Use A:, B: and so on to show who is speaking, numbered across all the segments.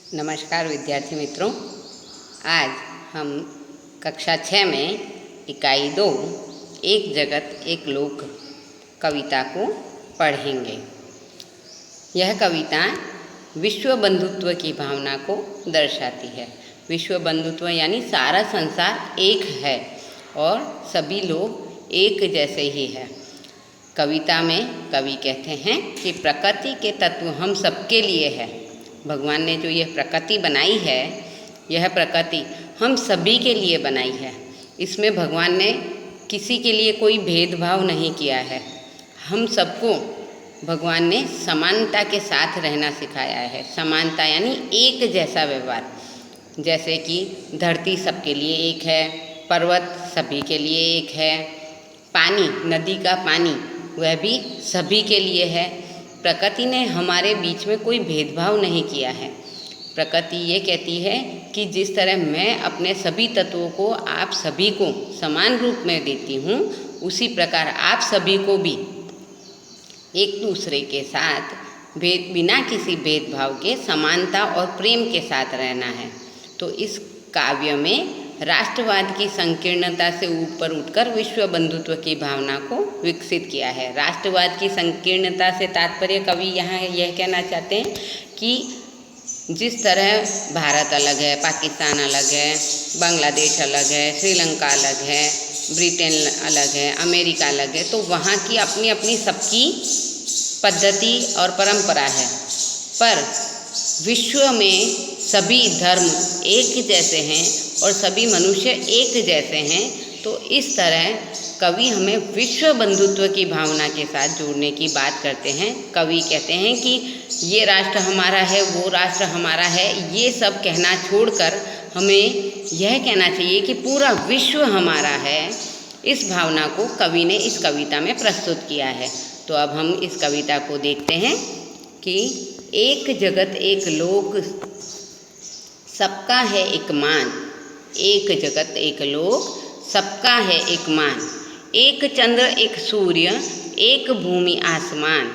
A: नमस्कार विद्यार्थी मित्रों, आज हम कक्षा 6 में इकाई 2 एक जगत एक लोक कविता को पढ़ेंगे। यह कविता विश्व बंधुत्व की भावना को दर्शाती है। विश्व बंधुत्व यानी सारा संसार एक है और सभी लोग एक जैसे ही है। कविता में कवि कहते हैं कि प्रकृति के तत्व हम सबके लिए है। भगवान ने जो यह प्रकृति बनाई है, यह प्रकृति हम सभी के लिए बनाई है। इसमें भगवान ने किसी के लिए कोई भेदभाव नहीं किया है। हम सबको भगवान ने समानता के साथ रहना सिखाया है। समानता यानी एक जैसा व्यवहार। जैसे कि धरती सबके लिए एक है, पर्वत सभी के लिए एक है, पानी, नदी का पानी वह भी सभी के लिए है। प्रकृति ने हमारे बीच में कोई भेदभाव नहीं किया है। प्रकृति ये कहती है कि जिस तरह मैं अपने सभी तत्वों को आप सभी को समान रूप में देती हूँ, उसी प्रकार आप सभी को भी एक दूसरे के साथ बिना किसी भेदभाव के समानता और प्रेम के साथ रहना है। तो इस काव्य में राष्ट्रवाद की संकीर्णता से ऊपर उठकर विश्व बंधुत्व की भावना को विकसित किया है। राष्ट्रवाद की संकीर्णता से तात्पर्य कवि यहाँ यह कहना चाहते हैं कि जिस तरह भारत अलग है, पाकिस्तान अलग है, बांग्लादेश अलग है, श्रीलंका अलग है, ब्रिटेन अलग है, अमेरिका अलग है, तो वहाँ की अपनी अपनी सबकी पद्धति और परंपरा है। पर विश्व में सभी धर्म एक जैसे हैं और सभी मनुष्य एक जैसे हैं। तो इस तरह कवि हमें विश्व बंधुत्व की भावना के साथ जोड़ने की बात करते हैं। कवि कहते हैं कि ये राष्ट्र हमारा है, वो राष्ट्र हमारा है, ये सब कहना छोड़कर हमें यह कहना चाहिए कि पूरा विश्व हमारा है। इस भावना को कवि ने इस कविता में प्रस्तुत किया है। तो अब हम इस कविता को देखते हैं कि एक जगत एक लोक सबका है एक मान। एक जगत एक लोक सबका है एक मान। एक चंद्र एक सूर्य एक भूमि आसमान।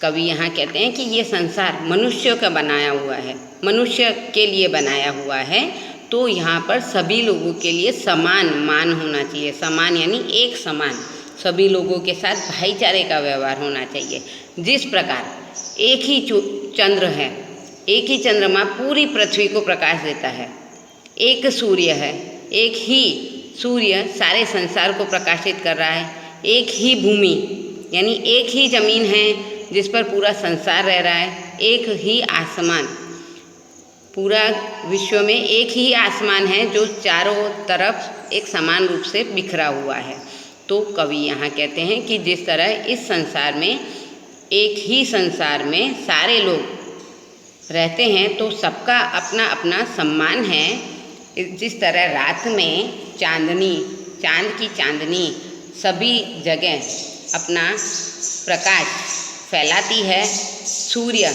A: कवि यहाँ कहते हैं कि ये संसार मनुष्य का बनाया हुआ है, मनुष्य के लिए बनाया हुआ है। तो यहाँ पर सभी लोगों के लिए समान मान होना चाहिए। समान यानी एक समान, सभी लोगों के साथ भाईचारे का व्यवहार होना चाहिए। जिस प्रकार एक ही चंद्र है, एक ही चंद्रमा पूरी पृथ्वी को प्रकाश देता है, एक सूर्य है, एक ही सूर्य सारे संसार को प्रकाशित कर रहा है, एक ही भूमि यानी एक ही जमीन है जिस पर पूरा संसार रह रहा है, एक ही आसमान, पूरा विश्व में एक ही आसमान है जो चारों तरफ एक समान रूप से बिखरा हुआ है। तो कवि यहाँ कहते हैं कि जिस तरह इस संसार में एक ही संसार में सारे लोग रहते हैं, तो सबका अपना अपना सम्मान है। जिस तरह रात में चांद की चांदनी सभी जगह अपना प्रकाश फैलाती है, सूर्य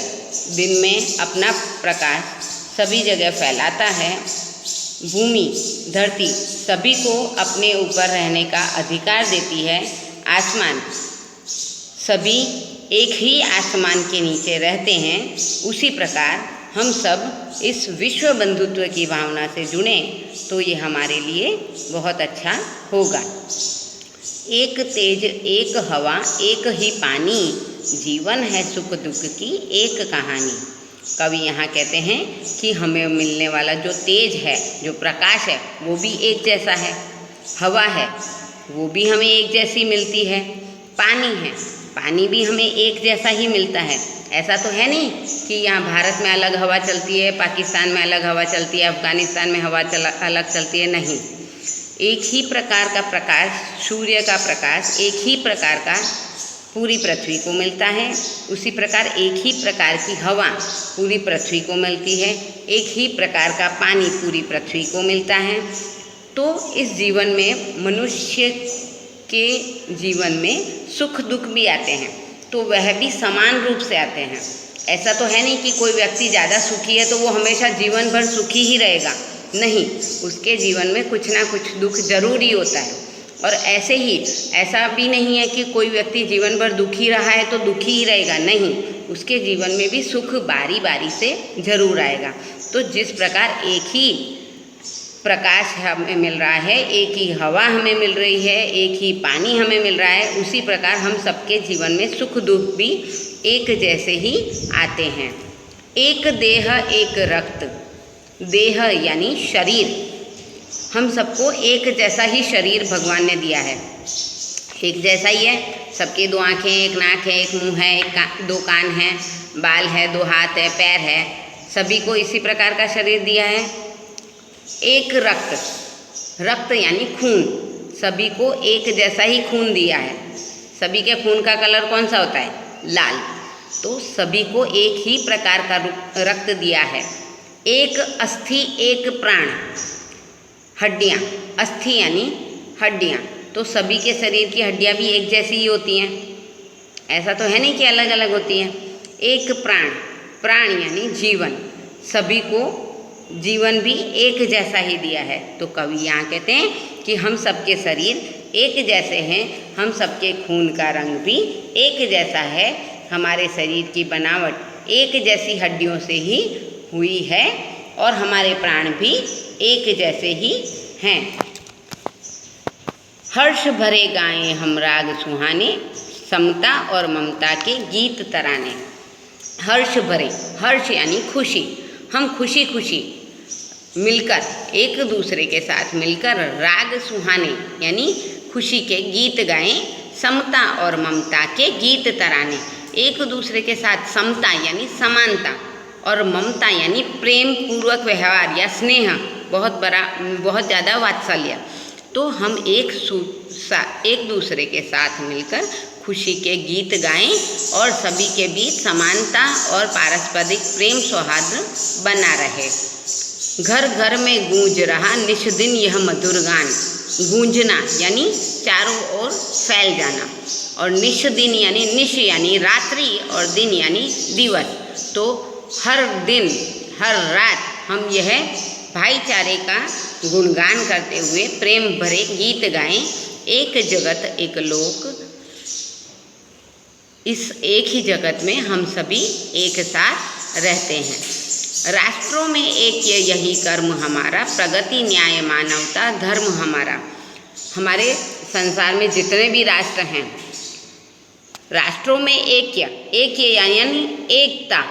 A: दिन में अपना प्रकाश सभी जगह फैलाता है, भूमि धरती सभी को अपने ऊपर रहने का अधिकार देती है, आसमान सभी एक ही आसमान के नीचे रहते हैं। उसी प्रकार हम सब इस विश्व बंधुत्व की भावना से जुड़ें तो ये हमारे लिए बहुत अच्छा होगा। एक तेज एक हवा एक ही पानी, जीवन है सुख दुख की एक कहानी। कवि यहाँ कहते हैं कि हमें मिलने वाला जो तेज है, जो प्रकाश है, वो भी एक जैसा है, हवा है वो भी हमें एक जैसी मिलती है, पानी है, पानी भी हमें एक जैसा ही मिलता है। ऐसा तो है नहीं कि यहाँ भारत में अलग हवा चलती है, पाकिस्तान में अलग हवा चलती है, अफ़गानिस्तान में हवा अलग चलती है, नहीं। एक ही प्रकार का प्रकाश, सूर्य का प्रकाश एक ही प्रकार का पूरी पृथ्वी को मिलता है। उसी प्रकार एक ही प्रकार की हवा पूरी पृथ्वी को मिलती है, एक ही प्रकार का पानी पूरी पृथ्वी को मिलता है। तो इस जीवन में मनुष्य के जीवन में सुख दुख भी आते हैं, तो वह भी समान रूप से आते हैं। ऐसा तो है नहीं कि कोई व्यक्ति ज़्यादा सुखी है तो वो हमेशा जीवन भर सुखी ही रहेगा, नहीं, उसके जीवन में कुछ ना कुछ दुख जरूरी होता है। और ऐसे ही ऐसा भी नहीं है कि कोई व्यक्ति जीवन भर दुखी रहा है तो दुखी ही रहेगा, नहीं, उसके जीवन में भी सुख बारी बारी से जरूर आएगा। तो जिस प्रकार एक ही प्रकाश हमें मिल रहा है, एक ही हवा हमें मिल रही है, एक ही पानी हमें मिल रहा है, उसी प्रकार हम सबके जीवन में सुख दुख भी एक जैसे ही आते हैं। एक देह एक रक्त, देह यानी शरीर, हम सबको एक जैसा ही शरीर भगवान ने दिया है, एक जैसा ही है। सबके दो आँखें, एक नाक है, एक मुंह है, दो कान हैं, बाल है, दो हाथ है, पैर है, सभी को इसी प्रकार का शरीर दिया है। एक रक्त, रक्त यानी खून, सभी को एक जैसा ही खून दिया है। सभी के खून का कलर कौन सा होता है? लाल। तो सभी को एक ही प्रकार का रक्त दिया है। एक अस्थि एक प्राण, हड्डियाँ, अस्थि यानी हड्डियाँ, तो सभी के शरीर की हड्डियाँ भी एक जैसी ही होती हैं, ऐसा तो है नहीं कि अलग अलग होती हैं। एक प्राण, प्राण यानी जीवन, सभी को जीवन भी एक जैसा ही दिया है। तो कवि यहाँ कहते हैं कि हम सबके शरीर एक जैसे हैं, हम सबके खून का रंग भी एक जैसा है, हमारे शरीर की बनावट एक जैसी हड्डियों से ही हुई है और हमारे प्राण भी एक जैसे ही हैं। हर्ष भरे गाएं हम राग सुहाने, समता और ममता के गीत तराने। हर्ष भरे, हर्ष यानी खुशी, हम खुशी खुशी मिलकर, एक दूसरे के साथ मिलकर राग सुहाने यानी खुशी के गीत गाएं, समता और ममता के गीत तराने। एक दूसरे के साथ समता यानी समानता और ममता यानी प्रेम पूर्वक व्यवहार या स्नेह, बहुत ज़्यादा वात्सल्य। तो हम एक दूसरे के साथ मिलकर खुशी के गीत गाएं और सभी के बीच समानता और पारस्परिक प्रेम सौहार्द बना रहे। घर घर में गूंज रहा निश दिन यह मधुर गान, गूंजना यानी चारों ओर फैल जाना, और निश दिन यानी निश यानी रात्रि और दिन यानी दिवस। तो हर दिन हर रात हम यह भाईचारे का गुणगान करते हुए प्रेम भरे गीत गाएं। एक जगत एक लोक, इस एक ही जगत में हम सभी एक साथ रहते हैं। राष्ट्रों में एक यही कर्म हमारा, प्रगति न्याय मानवता धर्म हमारा। हमारे संसार में जितने भी राष्ट्र हैं, राष्ट्रों में एक यानी एकता,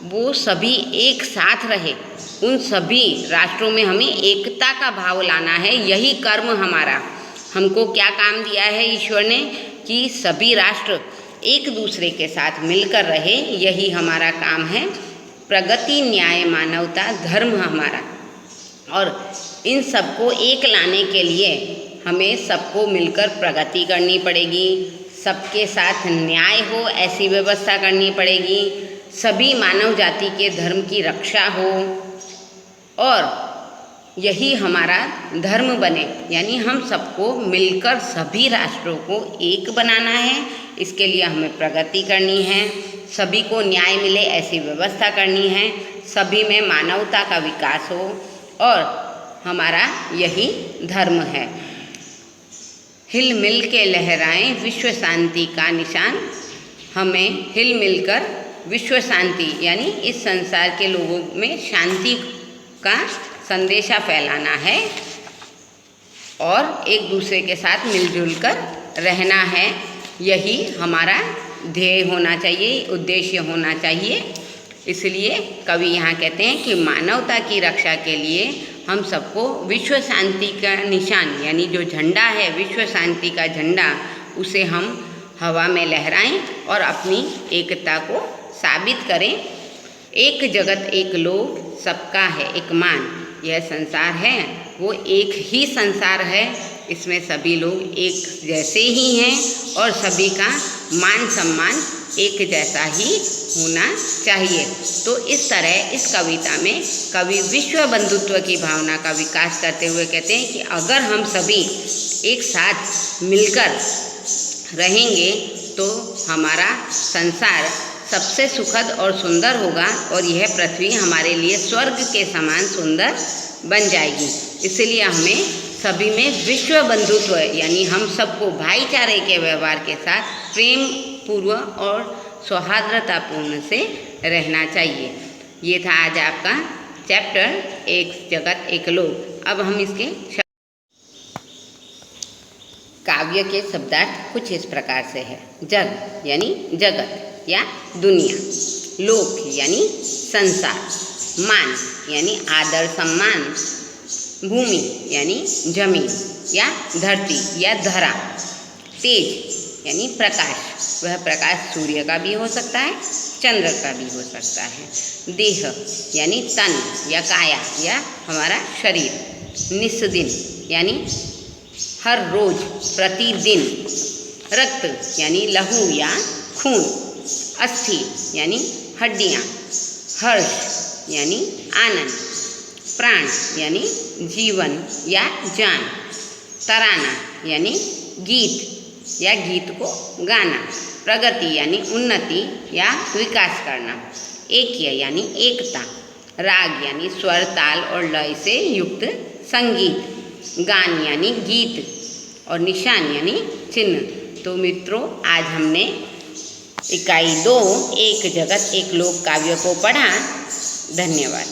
A: वो सभी एक साथ रहे। उन सभी राष्ट्रों में हमें एकता का भाव लाना है, यही कर्म हमारा। हमको क्या काम दिया है ईश्वर ने कि सभी राष्ट्र एक दूसरे के साथ मिलकर रहे, यही हमारा काम है। प्रगति न्याय मानवता धर्म हमारा, और इन सबको एक लाने के लिए हमें सबको मिलकर प्रगति करनी पड़ेगी, सबके साथ न्याय हो ऐसी व्यवस्था करनी पड़ेगी, सभी मानव जाति के धर्म की रक्षा हो और यही हमारा धर्म बने। यानी हम सबको मिलकर सभी राष्ट्रों को एक बनाना है, इसके लिए हमें प्रगति करनी है, सभी को न्याय मिले ऐसी व्यवस्था करनी है, सभी में मानवता का विकास हो, और हमारा यही धर्म है। हिल मिल के लहराएं विश्व शांति का निशान, हमें हिल मिलकर विश्व शांति यानी इस संसार के लोगों में शांति का संदेशा फैलाना है और एक दूसरे के साथ मिलजुल कर रहना है। यही हमारा ध्येय होना चाहिए, उद्देश्य होना चाहिए। इसलिए कवि यहाँ कहते हैं कि मानवता की रक्षा के लिए हम सबको विश्व शांति का निशान यानी जो झंडा है विश्व शांति का झंडा, उसे हम हवा में लहराएं और अपनी एकता को साबित करें। एक जगत एक लोक, सबका है एक मान। यह संसार है वो एक ही संसार है, इसमें सभी लोग एक जैसे ही हैं और सभी का मान सम्मान एक जैसा ही होना चाहिए। तो इस तरह इस कविता में कवि विश्व बंधुत्व की भावना का विकास करते हुए कहते हैं कि अगर हम सभी एक साथ मिलकर रहेंगे तो हमारा संसार सबसे सुखद और सुंदर होगा और यह पृथ्वी हमारे लिए स्वर्ग के समान सुंदर बन जाएगी। इसलिए हमें सभी में विश्व बंधुत्व यानी हम सबको भाईचारे के व्यवहार के साथ प्रेम पूर्व और सौहार्दतापूर्ण से रहना चाहिए। ये था आज आपका चैप्टर एक जगत एक लोक। अब हम इसके काव्य के शब्दार्थ कुछ इस प्रकार से है। जग यानी जगत या दुनिया, लोक यानी संसार, मान यानी आदर सम्मान, भूमि यानी जमीन या धरती या धरा, तेज यानी प्रकाश, वह प्रकाश सूर्य का भी हो सकता है, चंद्र का भी हो सकता है। देह यानी तन या काया या हमारा शरीर। निस्दिन यानी हर रोज, प्रतिदिन। रक्त यानी लहू या खून। अस्थि यानी हड्डियाँ। हर्ष यानी आनंद। प्राण यानी जीवन या जान। तराना यानी गीत या गीत को गाना। प्रगति यानी उन्नति या विकास करना। ऐक्य यानी एकता। राग यानी स्वर, ताल और लय से युक्त संगीत। गान यानी गीत और निशान यानी चिन्ह। तो मित्रों, आज हमने इकाई 2 एक जगत एक लोक काव्य को पढ़ा। धन्यवाद।